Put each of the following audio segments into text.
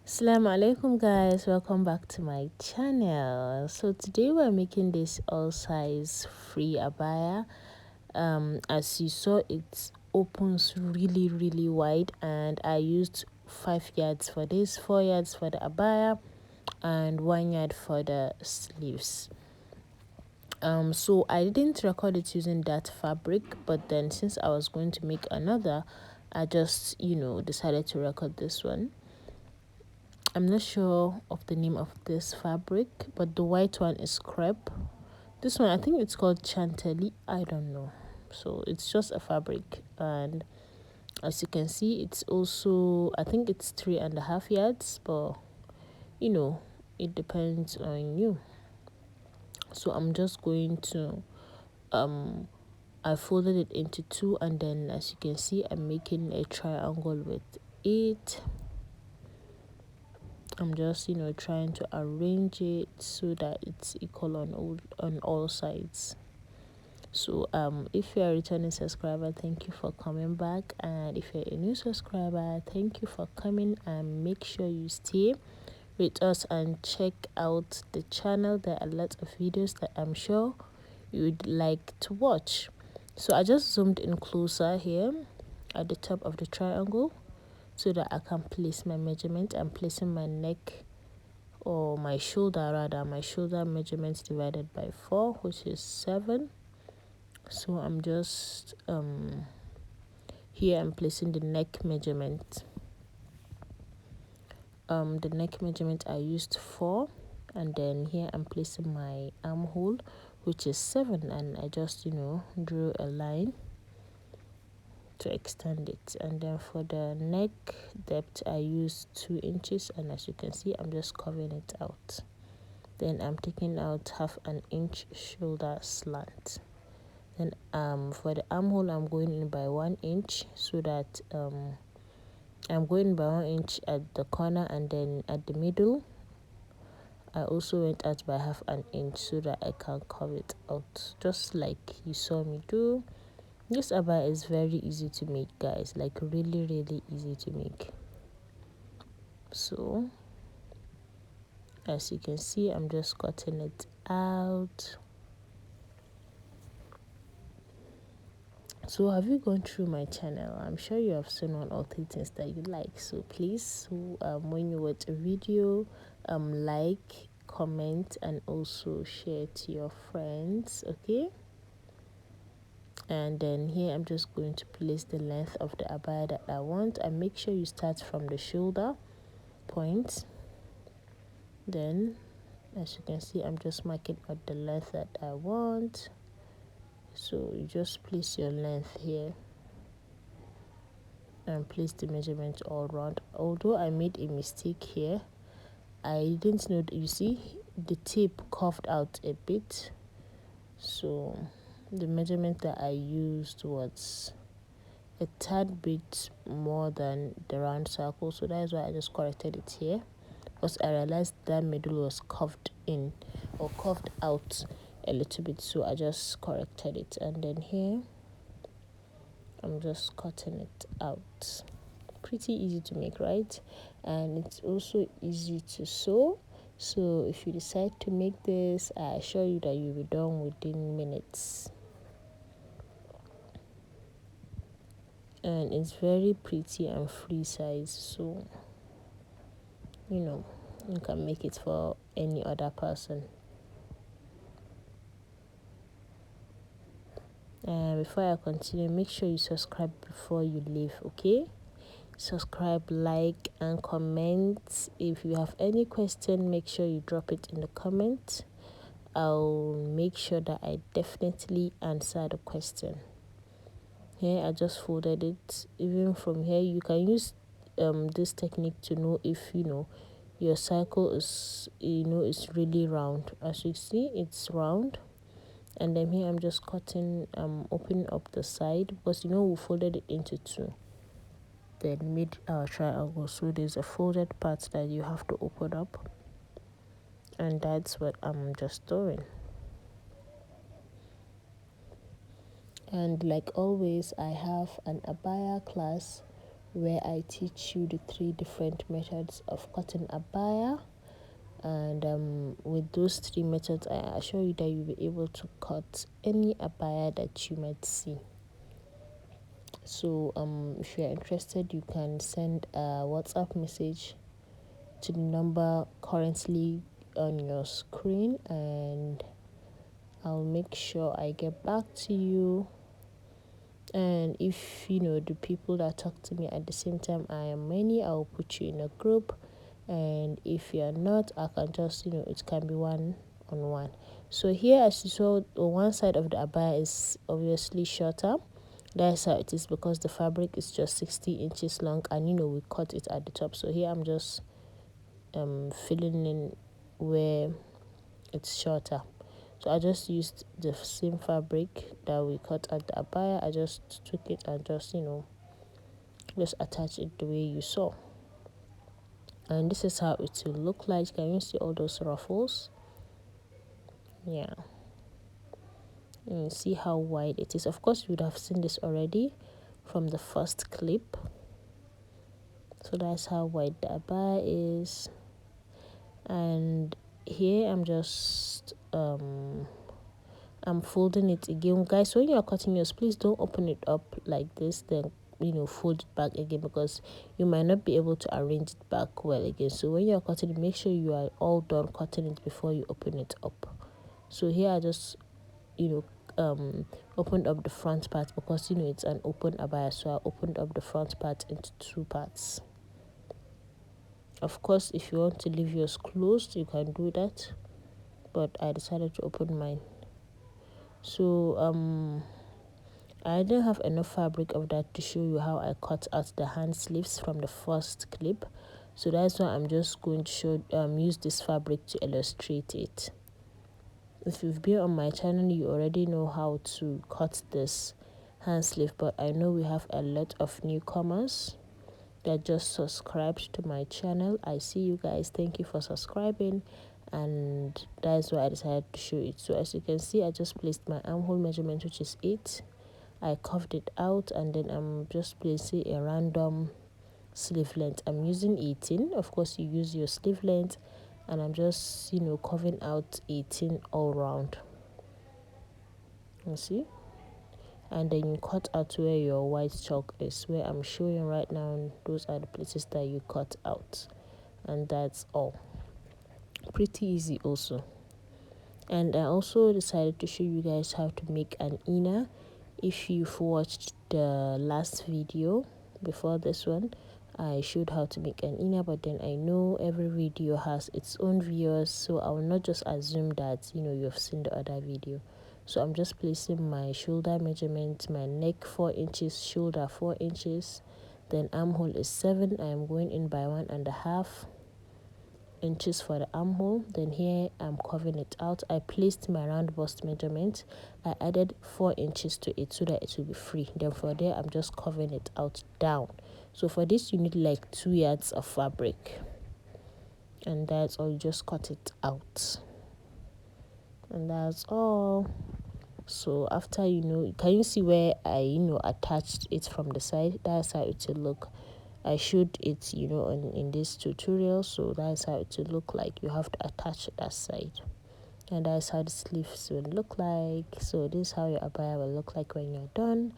Assalamu alaikum guys, welcome back to my channel. So today we're making this all size free abaya. As you saw, it opens really wide, and I used 5 yards for this, 4 yards for the abaya and 1 yard for the sleeves. So I didn't record it using that fabric, but then since I was going to make another, I just decided to record this one. I'm not sure of the name of this fabric, but the white one is crepe. This one, I think it's called chantilly. I don't know. So it's just a fabric, and as you can see, it's also, I think it's 3.5 yards, but it depends on you. So I'm just going to I folded it into 2, and then as you can see, I'm making a triangle with it. I'm just trying to arrange it so that it's equal on all sides. So if you're a returning subscriber, thank you for coming back, and if you're a new subscriber, thank you for coming, and make sure you stay with us and check out the channel. There are a lot of videos that I'm sure you would like to watch. So I just zoomed in closer here at the top of the triangle so that I can place my measurement. I'm placing my neck, or my shoulder measurements divided by 4, which is 7. So I'm just here I'm placing the neck measurement. The neck measurement I used 4, and then here I'm placing my armhole, which is 7, and I just drew a line to extend it. And then for the neck depth, I used 2 inches, and as you can see, I'm just covering it out. Then I'm taking out 1/2 inch shoulder slant. Then for the armhole, I'm going in by 1 inch, so that I'm going by 1 inch at the corner, and then at the middle I also went out by 1/2 inch so that I can curve it out, just like you saw me do. This abaya is very easy to make, guys, like really easy to make. So as you can see, I'm just cutting it out. So have you gone through my channel? I'm sure you have seen 1 or 2 things that you like. So please, when you watch a video, like, comment, and also share to your friends, okay? And then here I'm just going to place the length of the abaya that I want, and make sure you start from the shoulder point. Then as you can see, I'm just marking out the length that I want. So you just place your length here and place the measurement all around. Although I made a mistake here, I didn't know that, you see the tape curved out a bit, so the measurement that I used was a tad bit more than the round circle, so that is why I just corrected it here, because I realized that middle was curved in or curved out a little bit, so I just corrected it. And then here I'm just cutting it out. Pretty easy to make, right? And it's also easy to sew. So if you decide to make this, I assure you that you'll be done within minutes. And it's very pretty and free size, so you can make it for any other person. And before I continue, make sure you subscribe before you leave, okay? Subscribe, like, and comment. If you have any question, make sure you drop it in the comment. I'll make sure that I definitely answer the question. Here I just folded it. Even from here, you can use this technique to know if your cycle is is really round. As you see, it's round. And then here I'm just cutting, opening up the side, because we folded it into 2, then made our triangle. So there's a folded part that you have to open up, and that's what I'm just doing. And like always, I have an abaya class where I teach you the 3 different methods of cutting abaya. And with those 3 methods, I assure you that you'll be able to cut any abaya that you might see. So if you're interested, you can send a WhatsApp message to the number currently on your screen, and I'll make sure I get back to you. And if the people that talk to me at the same time, I am many, I'll put you in a group. And if you're not, I can just it can be one on one. So here, as you saw, on one side of the abaya is obviously shorter. That's how it is, because the fabric is just 60 inches long, and we cut it at the top. So here I'm just filling in where it's shorter. So I just used the same fabric that we cut at the abaya. I just took it and just attach it the way you saw. And this is how it will look like. Can you see all those ruffles? Yeah. And you see how wide it is. Of course, you would have seen this already from the first clip. So that's how wide the abaya is. And here I'm just I'm folding it again. Guys, when you're cutting yours, please don't open it up like this, then fold it back again, because you might not be able to arrange it back well again. So when you're cutting it, make sure you are all done cutting it before you open it up. So here I just opened up the front part, because it's an open abaya, so I opened up the front part into 2 parts. Of course, if you want to leave yours closed, you can do that, but I decided to open mine. So I didn't have enough fabric of that to show you how I cut out the hand sleeves from the first clip. So that's why I'm just going to use this fabric to illustrate it. If you've been on my channel, you already know how to cut this hand sleeve, but I know we have a lot of newcomers that just subscribed to my channel. I see you guys. Thank you for subscribing, and that's why I decided to show it. So as you can see, I just placed my armhole measurement, which is 8. I carved it out, and then I'm just placing a random sleeve length. I'm using 18. Of course, you use your sleeve length, and I'm just carving out 18 all round. You see? And then you cut out where your white chalk is, where I'm showing right now. Those are the places that you cut out, and that's all. Pretty easy also. And I also decided to show you guys how to make an inner. If you've watched the last video before this one, I showed how to make an inner, but then I know every video has its own viewers, so I will not just assume that you've seen the other video. So I'm just placing my shoulder measurement, my neck 4 inches, shoulder 4 inches, then armhole is 7. I am going in by 1.5 inches for the armhole. Then here I'm curving it out. I placed my round bust measurement. I added 4 inches to it so that it will be free. Then for there, I'm just curving it out down. So for this, you need like 2 yards of fabric, and that's all. You just cut it out, and that's all. So after can you see where I attached it from the side? That's how it will look. I showed it in this tutorial, so that's how it will look like. You have to attach that side, and that's how the sleeves will look like. So this is how your abaya will look like when you're done.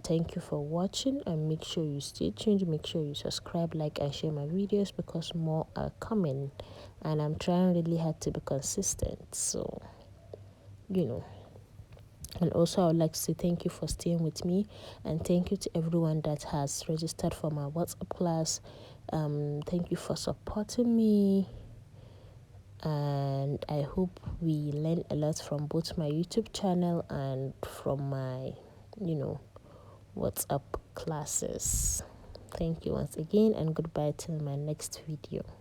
Thank you for watching, and make sure you stay tuned. Make sure you subscribe, like, and share my videos, because more are coming, and I'm trying really hard to be consistent. So and also I would like to say thank you for staying with me, and thank you to everyone that has registered for my WhatsApp class. Thank you for supporting me, and I hope we learn a lot from both my YouTube channel and from my WhatsApp classes. Thank you once again, and goodbye till my next video.